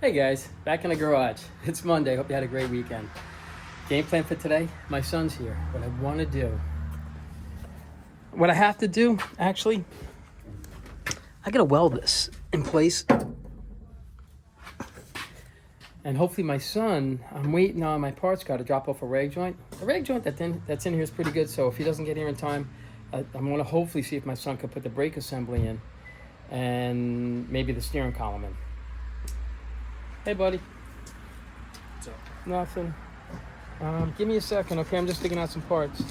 Hey guys, back in the garage. It's Monday. Hope you had a great weekend. Game plan for today? My son's here. What I want to do, what I have to do, actually, I gotta weld this in place. And hopefully my son, I'm waiting on my parts guy to drop off a rag joint. The rag joint that's in here is pretty good, so if he doesn't get here in time, I'm gonna hopefully see if my son can put the brake assembly in and maybe the steering column in. Hey, buddy. What's up? Nothing. Give me a second, okay? I'm just digging out some parts.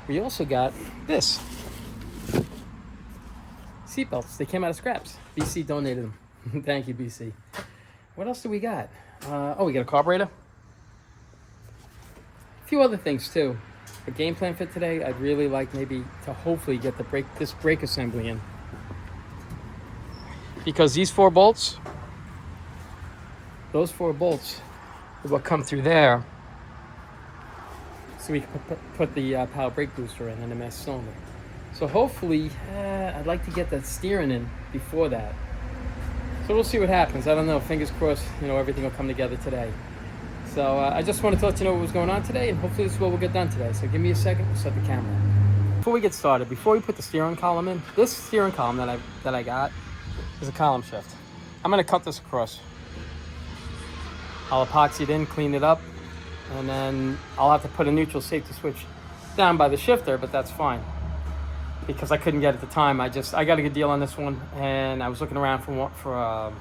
We also got this. Seatbelts. They came out of scraps. BC donated them. Thank you, BC. What else do we got? We got a carburetor. A few other things, too. The game plan for today, I'd really like maybe to hopefully get this brake assembly in. Because these 4 bolts, those 4 bolts will come through there, so we can put the power brake booster in and the master cylinder. So hopefully, I'd like to get that steering in before that. So we'll see what happens. I don't know. Fingers crossed. Everything will come together today. So I just wanted to let you know what was going on today, and hopefully this is what we'll get done today. So give me a second. We'll set the camera. Before we get started, before we put the steering column in, this steering column that I got is a column shift. I'm going to cut this across. I'll epoxy it in, clean it up, and then I'll have to put a neutral safety switch down by the shifter, but that's fine because I couldn't get it at the time. I got a good deal on this one, and I was looking around for a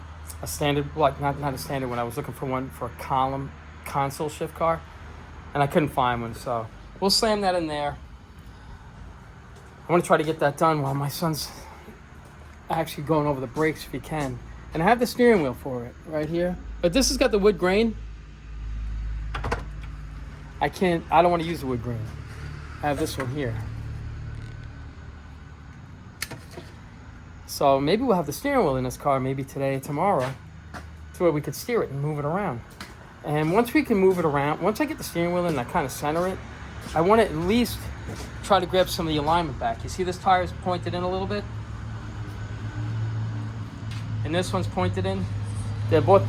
standard, not a standard one. I was looking for one for a column console shift car, and I couldn't find one, so we'll slam that in there. I want to try to get that done while my son's actually going over the brakes if he can. And I have the steering wheel for it right here. But this has got the wood grain. I don't want to use the wood grain. I have this one here. So maybe we'll have the steering wheel in this car maybe today or tomorrow to where we could steer it and move it around. And once we can move it around, once I get the steering wheel in and I kind of center it, I want to at least try to grab some of the alignment back. You see this tire is pointed in a little bit? And this one's pointed in. They're both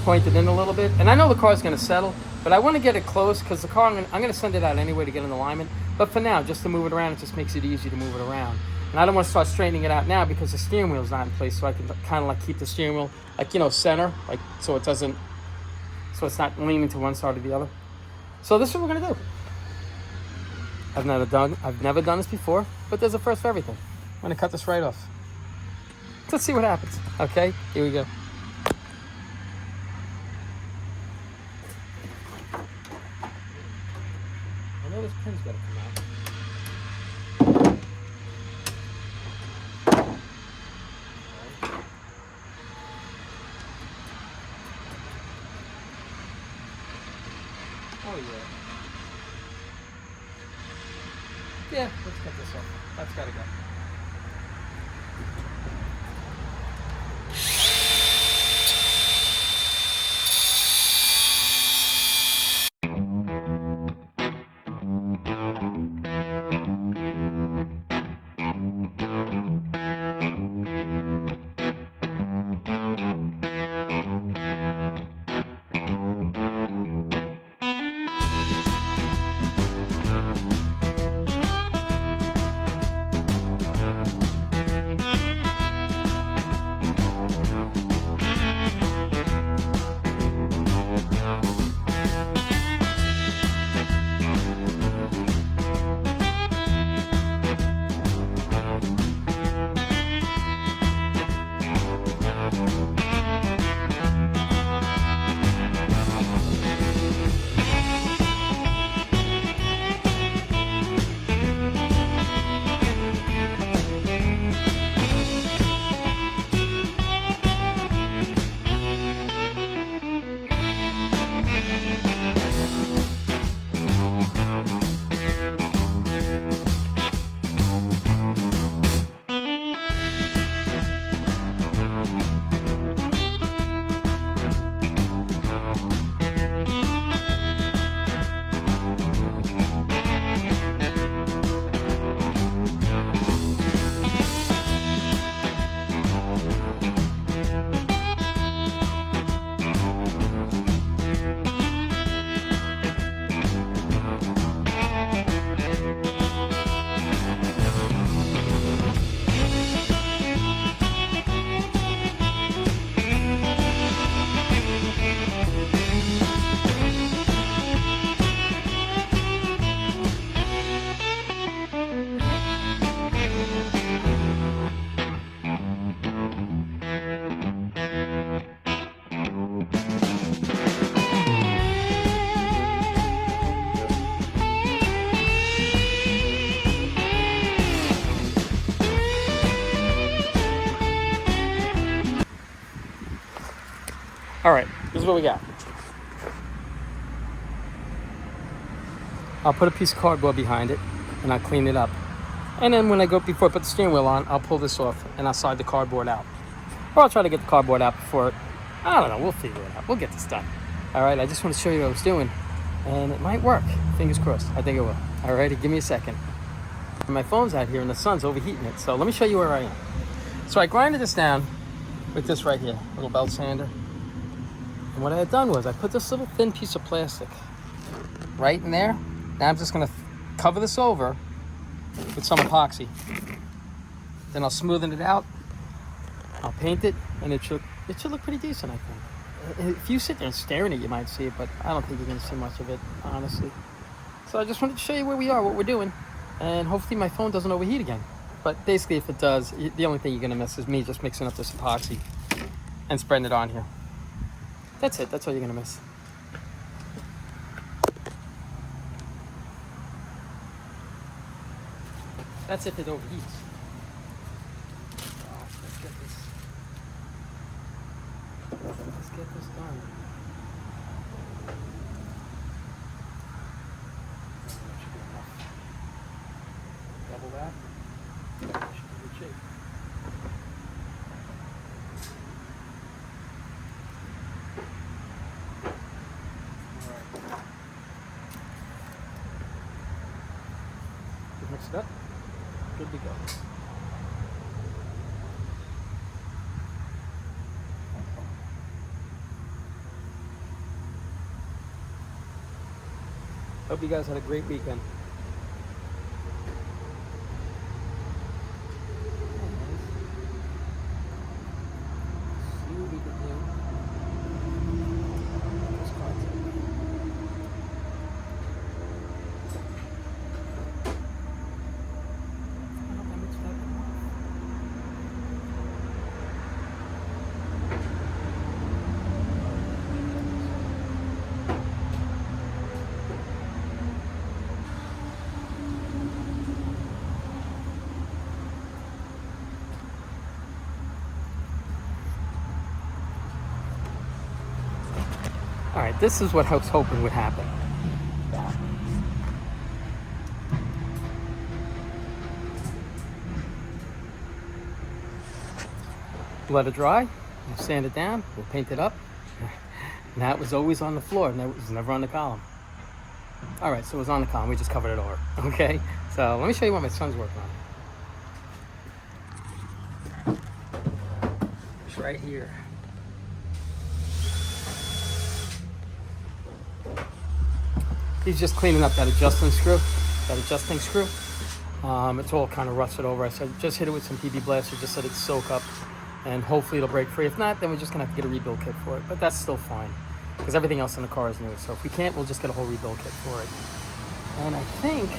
pointed in a little bit. And I know the car's going to settle, but I want to get it close because the car, I'm going to send it out anyway to get in alignment. But for now, just to move it around, it just makes it easy to move it around. And I don't want to start straightening it out now because the steering wheel's not in place, so I can kind of keep the steering wheel center, so it's not leaning to one side or the other. So this is what we're going to do. I've never done this before, but there's a first for everything. I'm going to cut this right off. Let's see what happens. Okay, here we go. I know this pin's got to come out. Oh yeah. Yeah, let's cut this off. That's got to go. All right, this is what we got. I'll put a piece of cardboard behind it, and I'll clean it up. And then when I go, before I put the steering wheel on, I'll pull this off, and I'll slide the cardboard out. Or I'll try to get the cardboard out before, I don't know, we'll figure it out. We'll get this done. All right, I just want to show you what I was doing, and it might work. Fingers crossed. I think it will. All righty, give me a second. My phone's out here, and the sun's overheating it, so let me show you where I am. So I grinded this down with this right here, little belt sander. And what I had done was I put this little thin piece of plastic right in there. Now I'm just going to cover this over with some epoxy. Then I'll smoothen it out. I'll paint it, and it should look pretty decent, I think. If you sit there and staring at it, you might see it, but I don't think you're going to see much of it, honestly. So I just wanted to show you where we are, what we're doing, and hopefully my phone doesn't overheat again. But basically, if it does, the only thing you're going to miss is me just mixing up this epoxy and spreading it on here. That's it. That's all you're going to miss. That's if it overheats. Let's get this done. That should be enough. Double that. That should be good shape. All right. Mix it up. Good to go. Hope you guys had a great weekend. See what we can do. This card's in. I hope I mixed that enough. All right, this is what I was hoping would happen. Let it dry, we'll sand it down, we'll paint it up. Now it was always on the floor, and it was never on the column. All right, so it was on the column, we just covered it over, okay? So let me show you what my son's working on. It's right here. He's just cleaning up that adjusting screw. It's all kind of rusted over. I said, just hit it with some PB Blaster, just let it soak up, and hopefully it'll break free. If not, then we're just gonna have to get a rebuild kit for it. But that's still fine, because everything else in the car is new. So if we can't, we'll just get a whole rebuild kit for it. And I think,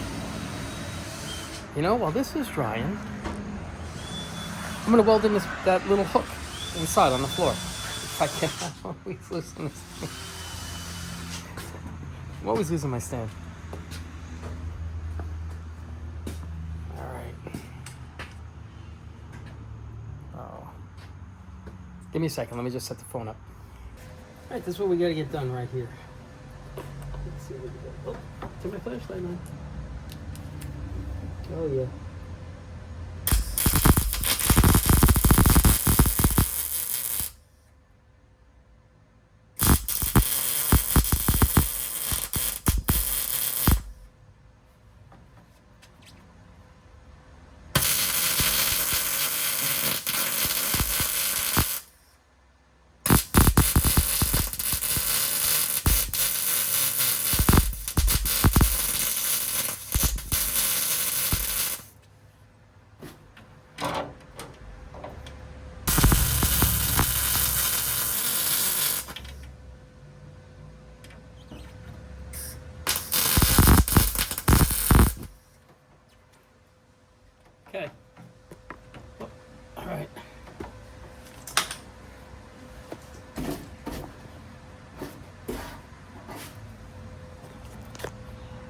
while this is drying, I'm gonna weld in that little hook inside on the floor. If I can, I'm always losing this thing. I'm always losing my stand. All right. Oh. Give me a second. Let me just set the phone up. All right, this is what we got to get done right here. Let's see what we got. Oh, turn my flashlight on. Oh, yeah. Okay. All right.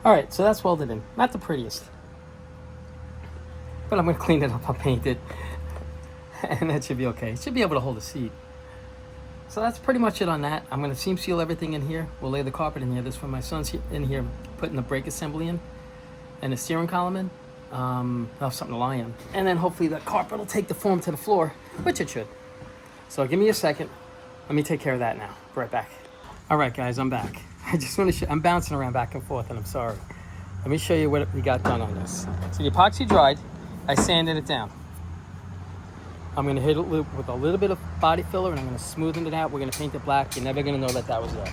All right, so that's welded in. Not the prettiest, but I'm gonna clean it up. I'll paint it, and that should be okay. It should be able to hold a seat. So that's pretty much it on that. I'm gonna seam seal everything in here. We'll lay the carpet in here. This one, my son's in here putting the brake assembly in and the steering column in. I'll have something to lie in. And then hopefully the carpet will take the form to the floor, which it should. So give me a second. Let me take care of that now. Be right back. All right, guys, I'm back. I just want to show, I'm bouncing around back and forth, and I'm sorry. Let me show you what we got done on this. So the epoxy dried. I sanded it down. I'm going to hit it with a little bit of body filler, and I'm going to smoothen it out. We're going to paint it black. You're never going to know that that was there.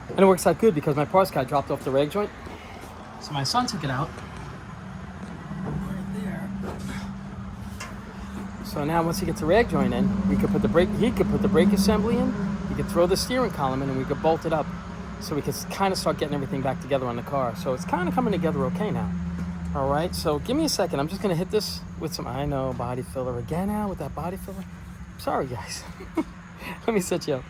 And it works out good because my parts guy dropped off the rag joint. So my son took it out. Right there. So now once he gets the rag joint in, we could put the brake, he could put the brake assembly in, he could throw the steering column in, and we could bolt it up. So we could kind of start getting everything back together on the car. So it's kind of coming together okay now. All right, so give me a second. I'm just gonna hit this with some, I know, body filler again now with that body filler. Sorry, guys. Let me set you up.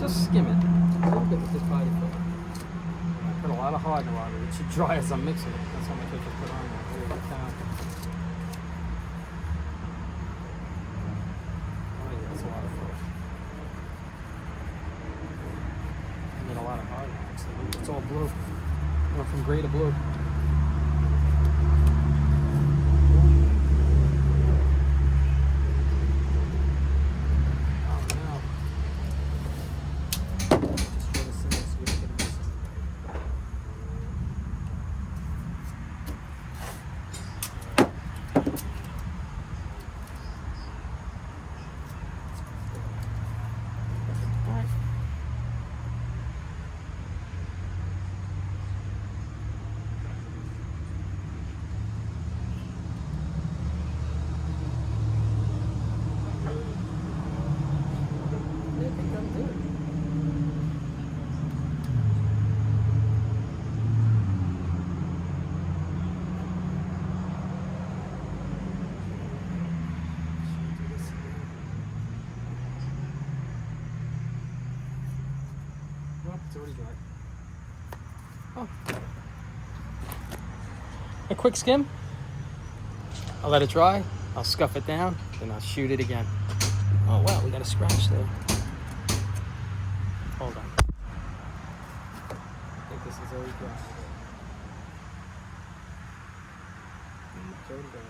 Just skim it a little bit with this body filler. I put a lot of hardener on it. It should dry as I'm mixing it. That's how much I just put on there. There you go. That's a lot of filler. I need a lot of hardener. It's all blue. Went from gray to blue. It's already dry. Oh. A quick skim. I'll let it dry. I'll scuff it down, then I'll shoot it again. Oh wow, we got a scratch there. Hold on. I think this is already dry. It's already dry.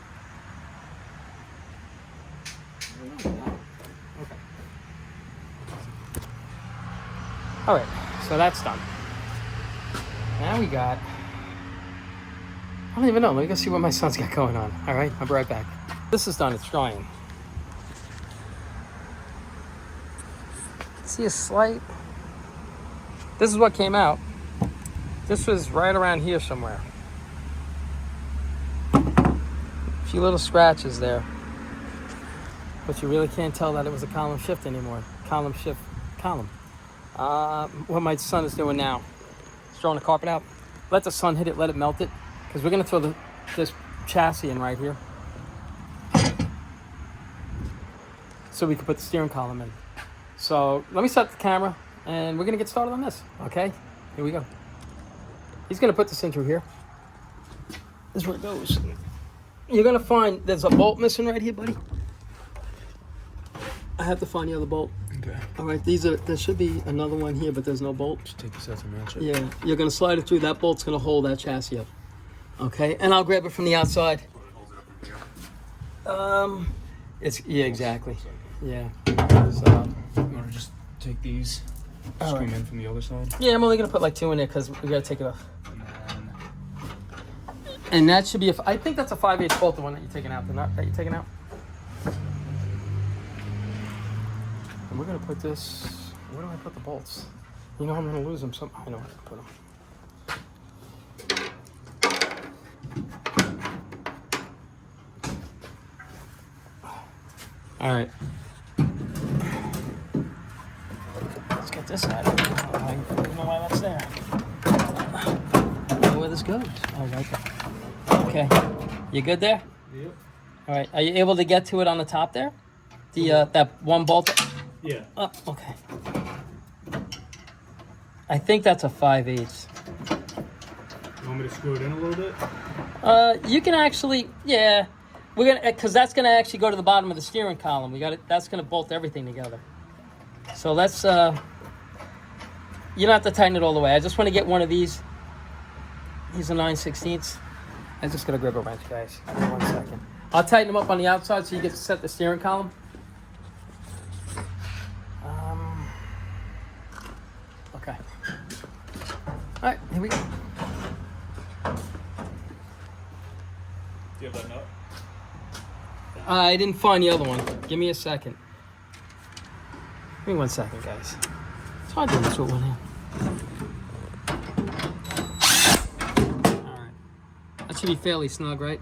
Okay. All right. So that's done. Now we got, I don't even know. Let me go see what my son's got going on. All right, I'll be right back. This is done, it's drying. See a slight, this is what came out. This was right around here somewhere. A few little scratches there. But you really can't tell that it was a column shift anymore. Column shift, column. What my son is doing now, he's throwing the carpet out. Let the sun hit it, let it melt it, because we're gonna throw this chassis in right here, so we can put the steering column in. So let me set the camera, and we're gonna get started on this. Okay, here we go. He's gonna put this in through here. This is where it goes. You're gonna find there's a bolt missing right here, buddy. I have to find the other bolt. Okay. All right, there should be another one here, but there's no bolt. Just take this out to match it. Yeah, you're gonna slide it through. That bolt's gonna hold that chassis up. Okay, and I'll grab it from the outside. Yeah, exactly. Yeah. So. You wanna just take these, screw them in from the other side? Yeah, I'm only gonna put like 2 in there because we gotta take it off. And that should be I think that's a 5/8 bolt, the one that you're taking out, the nut that you're taking out. And we're gonna put this, where do I put the bolts? You know I'm gonna lose them I know where to put them. All right. Let's get this out of here. I don't know why that's there. I don't know where this goes. Oh, right there. Okay. You good there? Yep. All right. Are you able to get to it on the top there? The that one bolt. Yeah. Oh, okay. I think that's a 5/8. You want me to screw it in a little bit? You can actually, yeah. We're gonna, cause that's gonna actually go to the bottom of the steering column. We got it. That's gonna bolt everything together. So let's. You don't have to tighten it all the way. I just want to get one of these. These are 9/16. I just gotta grab a wrench, guys. Give me 1 second. I'll tighten them up on the outside so you get to set the steering column. Okay. All right, here we go. Do you have that nut? I didn't find the other one. Give me a second. Give me 1 second, guys. It's hard doing this with one hand. All right. That should be fairly snug, right?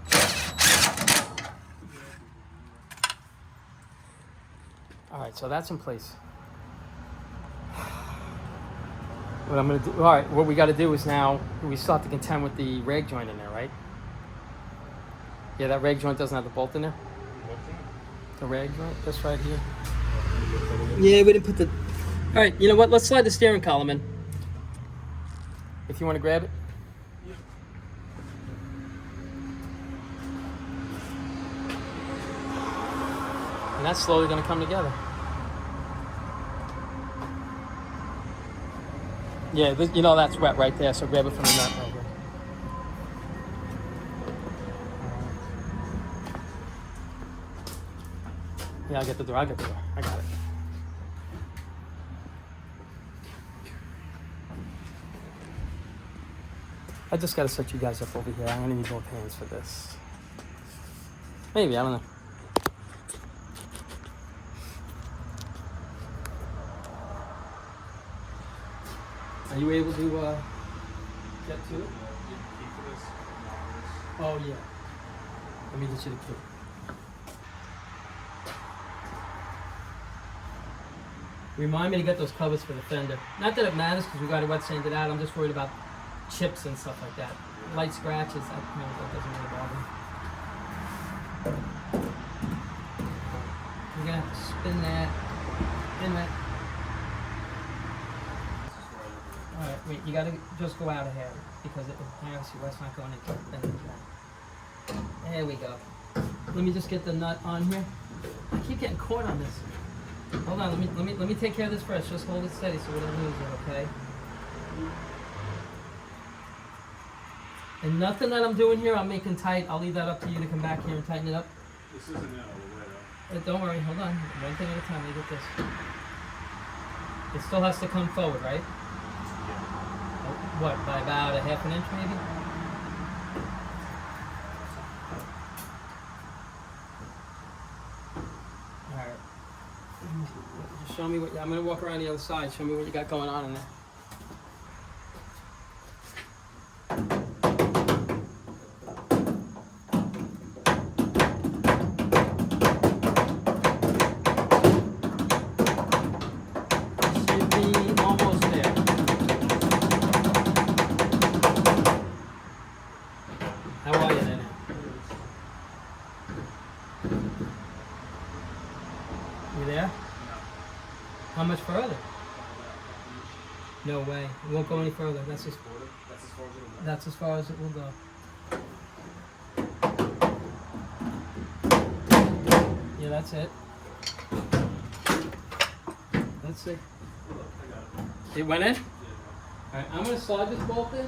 All right, so that's in place. What I'm gonna do, all right, what we gotta do is now, we still have to contend with the rag joint in there, right? Yeah, that rag joint doesn't have the bolt in there? The rag joint, this right here. Yeah, we didn't put the, all right, you know what, let's slide the steering column in. If you wanna grab it. And that's slowly gonna come together. Yeah, you know that's wet right there, so grab it from the nut right here. Yeah, I'll get the door, I got it. I just gotta set you guys up over here. I'm gonna need both hands for this. Maybe, I don't know. Are you able to get to it? Oh yeah. Let me get you the key. Remind me to get those covers for the fender. Not that it matters because we got to wet sand it out. I'm just worried about chips and stuff like that. Light scratches, that doesn't really bother me. You're gonna have to spin that. Alright, wait, you gotta just go out ahead because obviously that's not going into the thing. There we go. Let me just get the nut on here. I keep getting caught on this. Hold on, let me take care of this first. Just hold it steady so we don't lose it, okay? And nothing that I'm doing here I'm making tight. I'll leave that up to you to come back here and tighten it up. This isn't it all the way though. Don't worry, hold on. One thing at a time, let me get this. It still has to come forward, right? What, by about a half an inch maybe? Alright. Just show me what, I'm going to walk around the other side. Show me what you got going on in there. Should be almost there. How are you then? You there? How much further? No way. It won't go any further. That's as far as it will go. Yeah, that's it. Let's see. It went in? Alright, I'm going to slide this bolt in.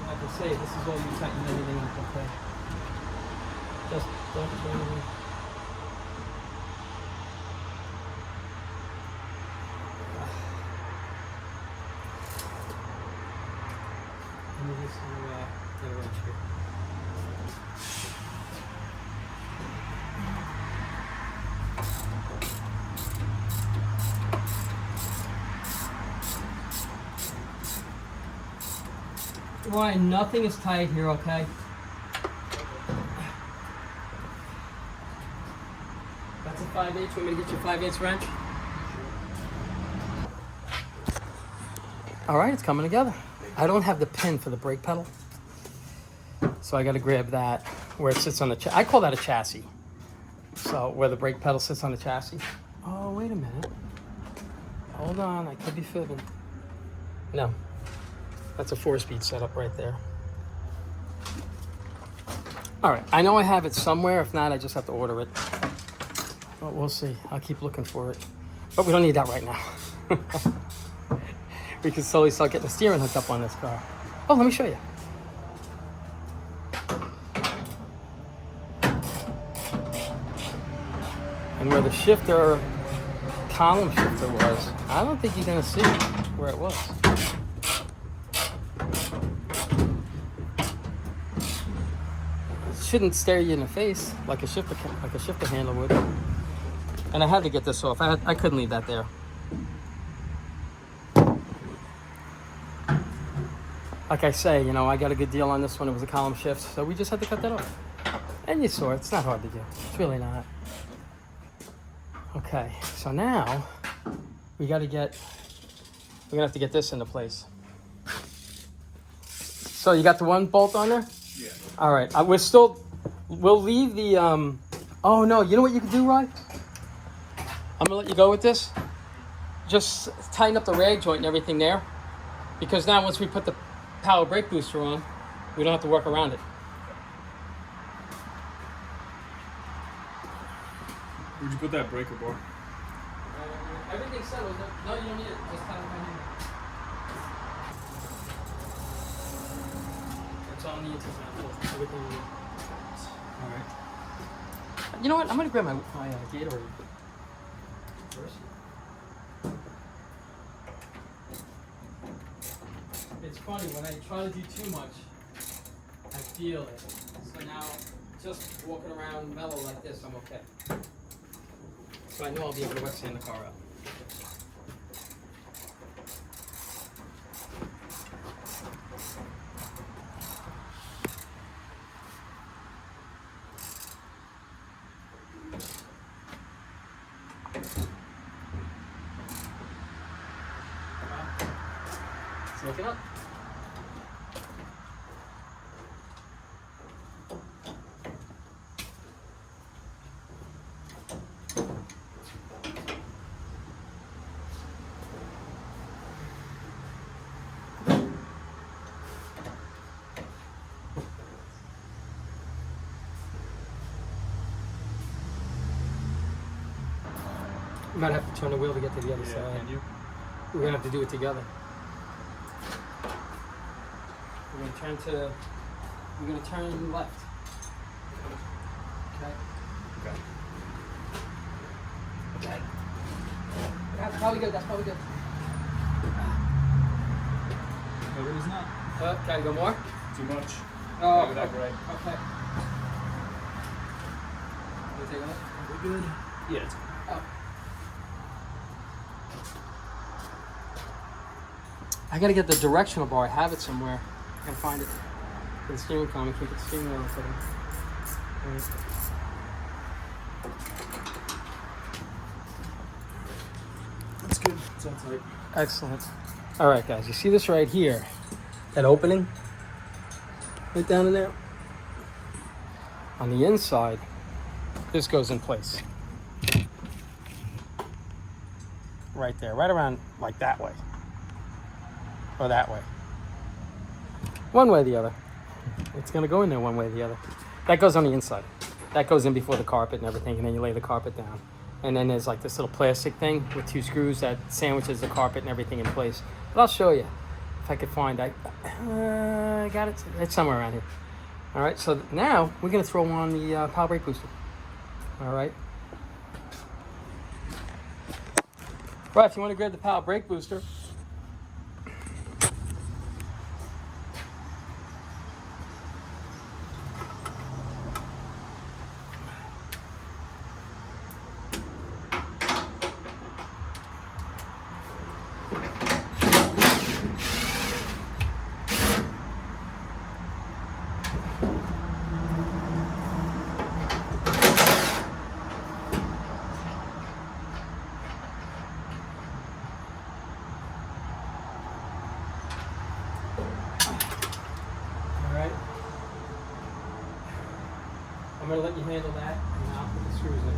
Like I say, this is all you tighten everything up, okay? Just don't do anything. Let me just get a wrench here. Ryan, nothing is tight here, okay? That's a 5/8. Want me to get your 5/8 wrench? All right, it's coming together. I don't have the pin for the brake pedal, so I got to grab that where it sits on the I call that a chassis. So where the brake pedal sits on the chassis. Oh, wait a minute. Hold on, I could be fibbing. No, that's a 4-speed setup right there. All right, I know I have it somewhere. If not, I just have to order it. But we'll see. I'll keep looking for it. But we don't need that right now. We can slowly start getting the steering hooked up on this car. Oh, let me show you. And where the shifter, column shifter was, I don't think you're gonna see where it was. It shouldn't stare you in the face like a shifter handle would. And I had to get this off. I couldn't leave that there. Like I say, you know, I got a good deal on this one. It was a column shift, so we just had to cut that off. And you saw it. It's not hard to do. It's really not. Okay, so now we're gonna have to get this into place. So you got the one bolt on there? Yeah. All right, we'll leave the, oh no, you know what you can do, Rod? I'm gonna let you go with this. Just tighten up the rag joint and everything there. Because now once we put the power brake booster on, we don't have to work around it. Where'd you put that breaker bar? Everything's settled. No, you don't need it. Just tighten it right here. It's all needs is not everything you need. All right. You know what? I'm gonna grab my Gatorade first. It's funny when I try to do too much, I feel it. So now, just walking around mellow like this, I'm okay. So I know I'll be able to wet sand the car out. Let's look it up. You might have to turn the wheel to get to the other side. Can you? We're gonna have to do it together. We're gonna turn left. Okay. Okay. Okay. That's probably good. That's probably good. Maybe it's not. Gotta go more? Too much. Oh, Maybe that right. Okay. You take a look? Are we good? Yeah, it's good. Oh. I gotta get the directional bar. I have it somewhere. I gotta find it. For the steering column, I can't get the steering wheel for them. That's good. It's all tight. Excellent. All right, guys. You see this right here? That opening? Right down in there? On the inside, this goes in place. Right there. Right around like that way. Or that way. One way or the other. It's going to go in there one way or the other. That goes on the inside. That goes in before the carpet and everything, and then you lay the carpet down. And then there's like this little plastic thing with 2 screws that sandwiches the carpet and everything in place. But I'll show you if I could find it. I got it. It's somewhere around here. All right, so now we're going to throw on the power brake booster. All right. Right, if you want to grab the power brake booster, I'm going to let you handle that, and I'll put the screws in.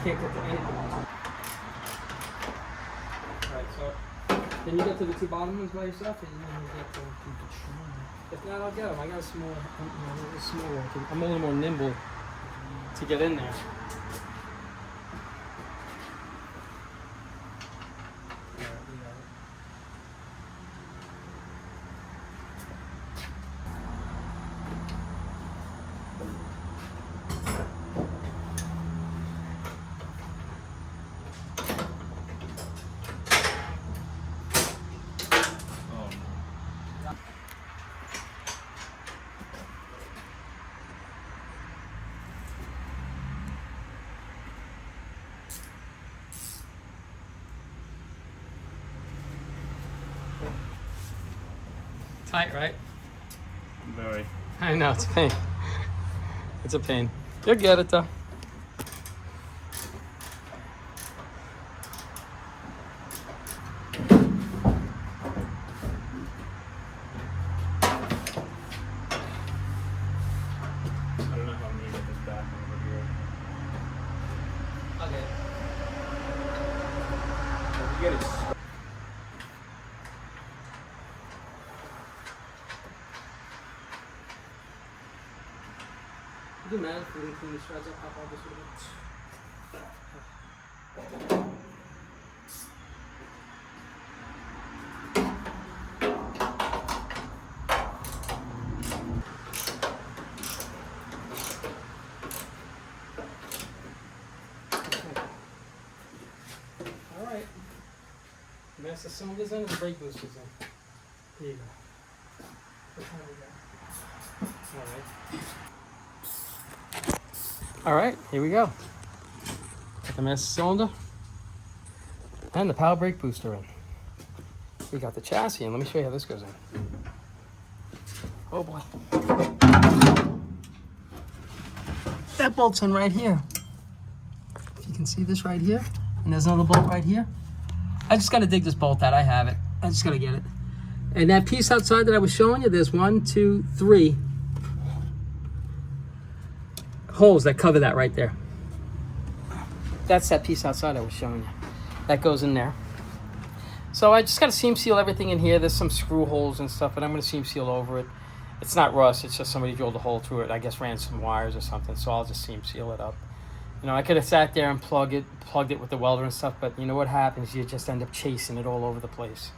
can't get to anything. Alright, so can you get to the two bottom ones by yourself, or you want me to get to them? If not, I'll get them. I got a small, I'm a little more nimble to get in there. Tight, right? Very. I know, it's a pain. It's a pain. You'll get it though. I don't know how I'm gonna get this back over here. Okay. You get it. Do you mind if we can clean the shreds up, pop all this with Alright. Master cylinders in and the brake boosters in. Here you go. What time we got? Alright. Alright, here we go. Got the master cylinder and the power brake booster in. We got the chassis in. Let me show you how this goes in. Oh boy. That bolt's in right here. If you can see this right here, and there's another bolt right here. I just gotta dig this bolt out. I have it. I just gotta get it. And that piece outside that I was showing you, there's 1, 2, 3 holes that cover that right there. That's that piece outside I was showing you. That goes in there. So I just got to seam seal everything in here. There's some screw holes and stuff, but I'm going to seam seal over it. It's not rust. It's just somebody drilled a hole through it. I guess ran some wires or something, so I'll just seam seal it up. You know, I could have sat there and plugged it with the welder and stuff, but you know what happens? You just end up chasing it all over the place.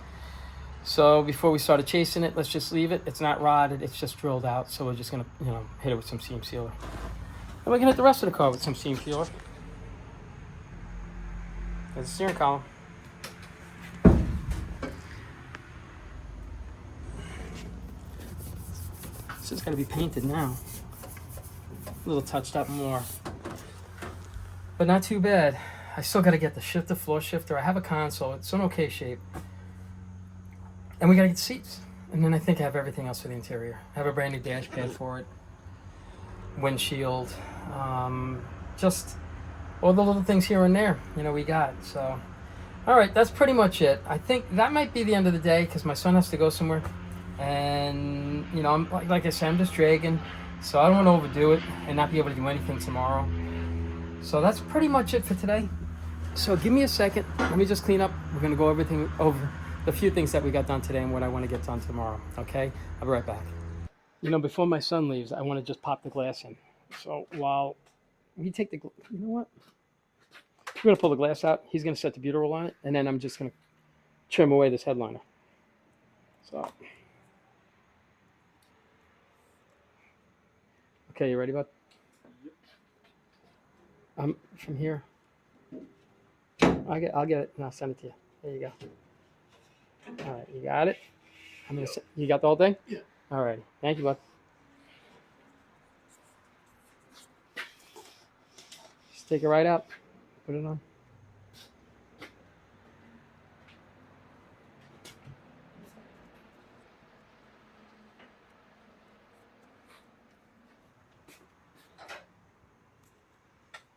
So before we started chasing it, let's just leave it. It's not rotted. It's just drilled out, so we're just going to, you know, hit it with some seam sealer. And we're going to hit the rest of the car with some seam sealer. There's the steering column. This is going to be painted now. A little touched up more. But not too bad. I still got to get the shifter, floor shifter. I have a console. It's in okay shape. And we got to get seats. And then I think I have everything else for the interior. I have a brand new dash pad for it. Windshield. Just all the little things here and there, you know, we got. So, all right, that's pretty much it. I think that might be the end of the day because my son has to go somewhere. And, you know, I'm, like I said, I'm just dragging. So I don't want to overdo it and not be able to do anything tomorrow. So that's pretty much it for today. So give me a second. Let me just clean up. We're going to go everything over the few things that we got done today and what I want to get done tomorrow. Okay? I'll be right back. You know, before my son leaves, I want to just pop the glass in. So while we take the, you know what? We're going to pull the glass out. He's going to set the butyrol on it. And then I'm just going to trim away this headliner. So. Okay, you ready, bud? From here. I'll get it and I'll send it to you. There you go. All right, you got it? You got the whole thing? Yeah. All right. Thank you, bud. Just take it right out. Put it on.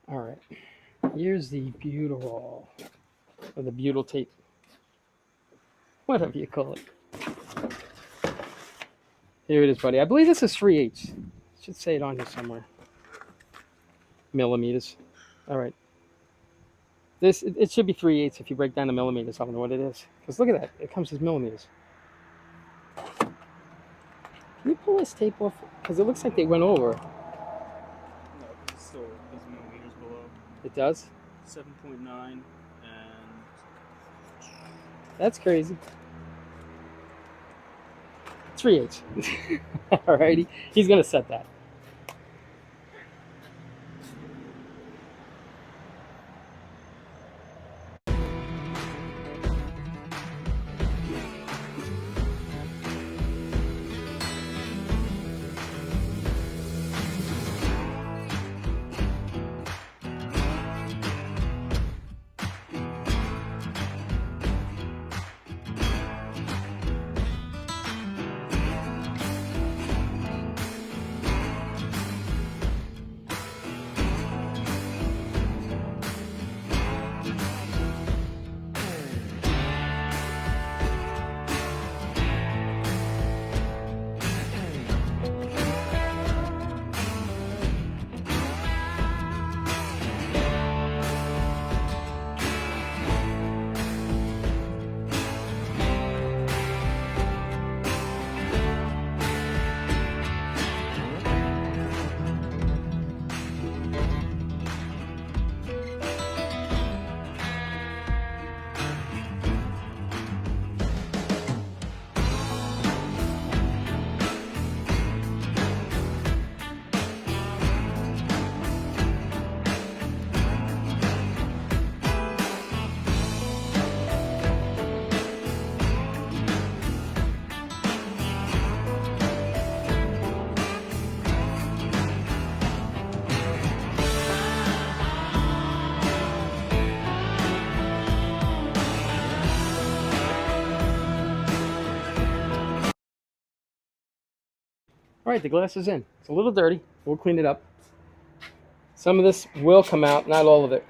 All right. Here's the butyrol, or the butyl tape, whatever you call it. Here it is, buddy. I believe this is 3/8. Should say it on here somewhere. Millimeters. All right. It should be 3/8 if you break down the millimeters. I don't know what it is. Because look at that. It comes as millimeters. Can you pull this tape off? Because it looks like they went over. No, because it's still there's millimeters below. It does? 7.9 and That's crazy. 3/8. Alrighty. He's going to set that. All right, the glass is in. It's a little dirty. We'll clean it up. Some of this will come out, not all of it.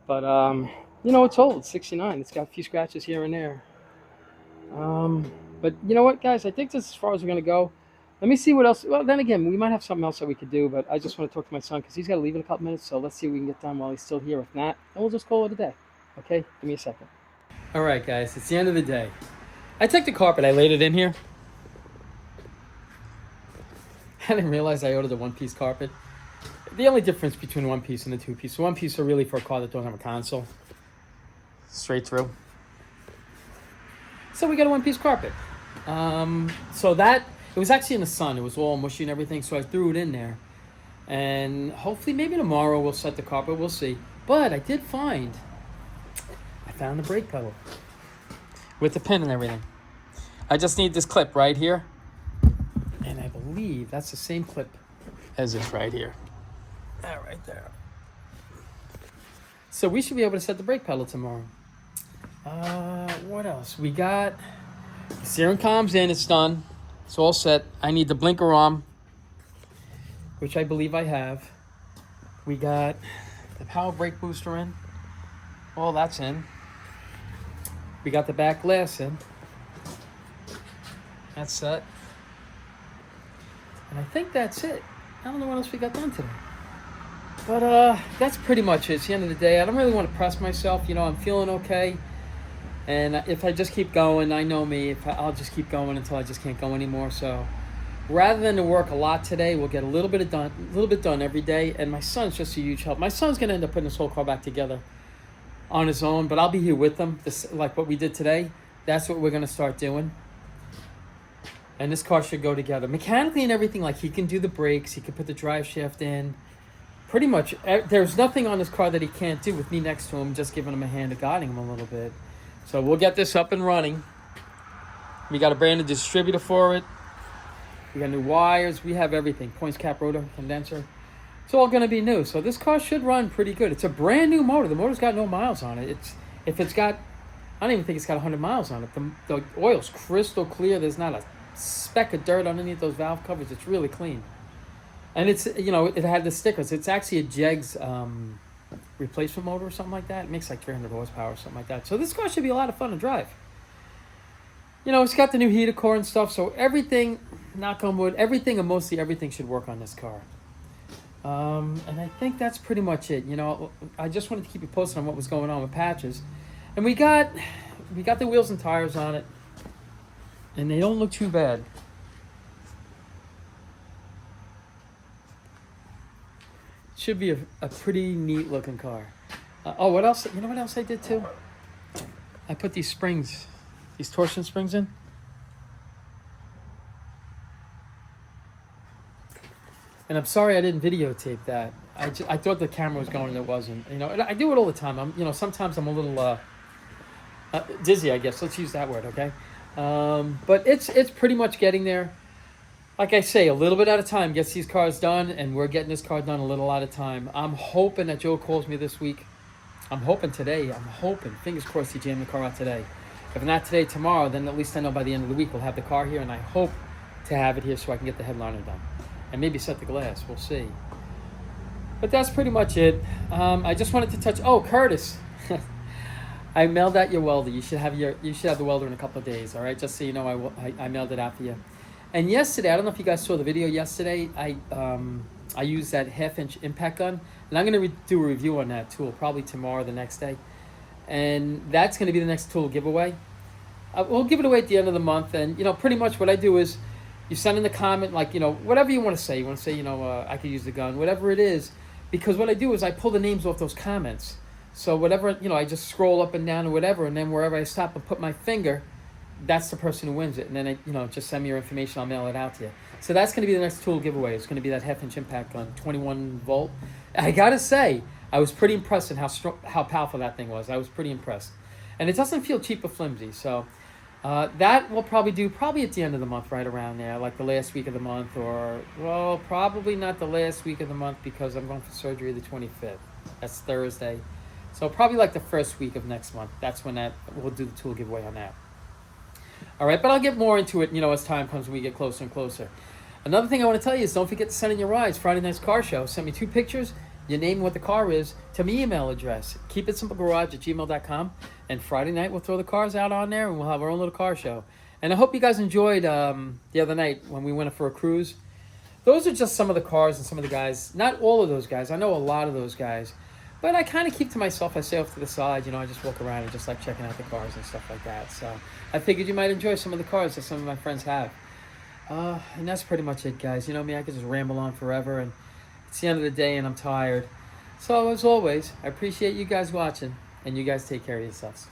But, you know, it's old. It's 69. It's got a few scratches here and there. But you know what, guys? I think this is as far as we're going to go. Let me see what else. Well, then again, we might have something else that we could do, but I just want to talk to my son because he's got to leave in a couple minutes. So let's see if we can get done while he's still here. If not, then we'll just call it a day. Okay? Give me a second. All right, guys. It's the end of the day. I took the carpet. I laid it in here. I didn't realize I ordered a one-piece carpet. The only difference between a one-piece and a two-piece. The one-piece are really for a car that doesn't have a console. Straight through. So we got a one-piece carpet. So that, it was actually in the sun. It was all mushy and everything, so I threw it in there. And hopefully maybe tomorrow we'll set the carpet. We'll see. But I did find, I found the brake pedal. With the pin and everything. I just need this clip right here. And I believe that's the same clip as this right here. That right there. So we should be able to set the brake pedal tomorrow. What else? We got the steering column's in. It's done. It's all set. I need the blinker arm, which I believe I have. We got the power brake booster in. All that's in. We got the back glass in. That's set. And I think that's it. I don't know what else we got done today. But that's pretty much it. It's the end of the day. I don't really want to press myself. You know, I'm feeling okay. And if I just keep going, I know me. I'll just keep going until I just can't go anymore. So rather than to work a lot today, we'll get a little bit done every day. And my son's just a huge help. My son's going to end up putting this whole car back together on his own. But I'll be here with him. This, like what we did today, that's what we're going to start doing. And this car should go together. Mechanically and everything, like he can do the brakes. He can put the drive shaft in. Pretty much, there's nothing on this car that he can't do with me next to him, just giving him a hand and guiding him a little bit. So we'll get this up and running. We got a brand new distributor for it. We got new wires. We have everything. Points, cap, rotor, condenser. It's all going to be new. So this car should run pretty good. It's a brand new motor. The motor's got no miles on it. If it's got, I don't even think it's got 100 miles on it. The oil's crystal clear. There's not a speck of dirt underneath those valve covers. It's really clean. And it's, you know, it had the stickers. It's actually a Jegs replacement motor or something like that. It makes like 300 horsepower or something like that. So this car should be a lot of fun to drive. You know, it's got the new heater core and stuff. So everything, knock on wood, everything and mostly everything should work on this car. And I think that's pretty much it. You know, I just wanted to keep you posted on what was going on with patches. And we got the wheels and tires on it, and they don't look too bad. Should be a pretty neat looking car. Oh, what else? You know what else I did too? I put these springs, these torsion springs in. And I'm sorry I didn't videotape that. I thought the camera was going and it wasn't. You know, and I do it all the time. Sometimes I'm a little dizzy, I guess. Let's use that word, okay? But it's pretty much getting there. Like I say, a little bit at a time gets these cars done, and we're getting this car done a little at a time. I'm hoping that Joe calls me this week. I'm hoping today. Fingers crossed he jammed the car out today. If not today, tomorrow, then at least I know by the end of the week we'll have the car here, and I hope to have it here so I can get the headliner done. And maybe set the glass. We'll see. But that's pretty much it. I just wanted to touch... Oh, Curtis. I mailed out your welder. You should have the welder in a couple of days, all right? Just so you know, I mailed it out for you. And yesterday, I don't know if you guys saw the video yesterday, I used that 1/2-inch impact gun, and I'm going to do a review on that tool, probably tomorrow or the next day. And that's going to be the next tool giveaway. We'll give it away at the end of the month, and, pretty much what I do is you send in the comment, like, whatever you want to say. You want to say, I could use the gun, whatever it is, because what I do is I pull the names off those comments. So whatever, I just scroll up and down or whatever, and then wherever I stop and put my finger, that's the person who wins it. And then, just send me your information. I'll mail it out to you. So that's going to be the next tool giveaway. It's going to be that 1/2-inch impact gun, 21 volt. I got to say, I was pretty impressed at how powerful that thing was. I was pretty impressed. And it doesn't feel cheap or flimsy. So that we'll probably do at the end of the month, right around there, like the last week of the month, or, well, probably not the last week of the month because I'm going for surgery the 25th. That's Thursday. So probably like the first week of next month. That's when we'll do the tool giveaway on that. All right, but I'll get more into it, as time comes when we get closer and closer. Another thing I want to tell you is don't forget to send in your rides. Friday Night's Car Show. Send me 2 pictures, your name and what the car is, to my email address, keepitsimplegarage@gmail.com. And Friday night we'll throw the cars out on there and we'll have our own little car show. And I hope you guys enjoyed the other night when we went for a cruise. Those are just some of the cars and some of the guys. Not all of those guys. I know a lot of those guys. But I kind of keep to myself. I stay off to the side. I just walk around and just like checking out the cars and stuff like that. So I figured you might enjoy some of the cars that some of my friends have. And that's pretty much it, guys. You know me, I could just ramble on forever. And it's the end of the day and I'm tired. So as always, I appreciate you guys watching. And you guys take care of yourselves.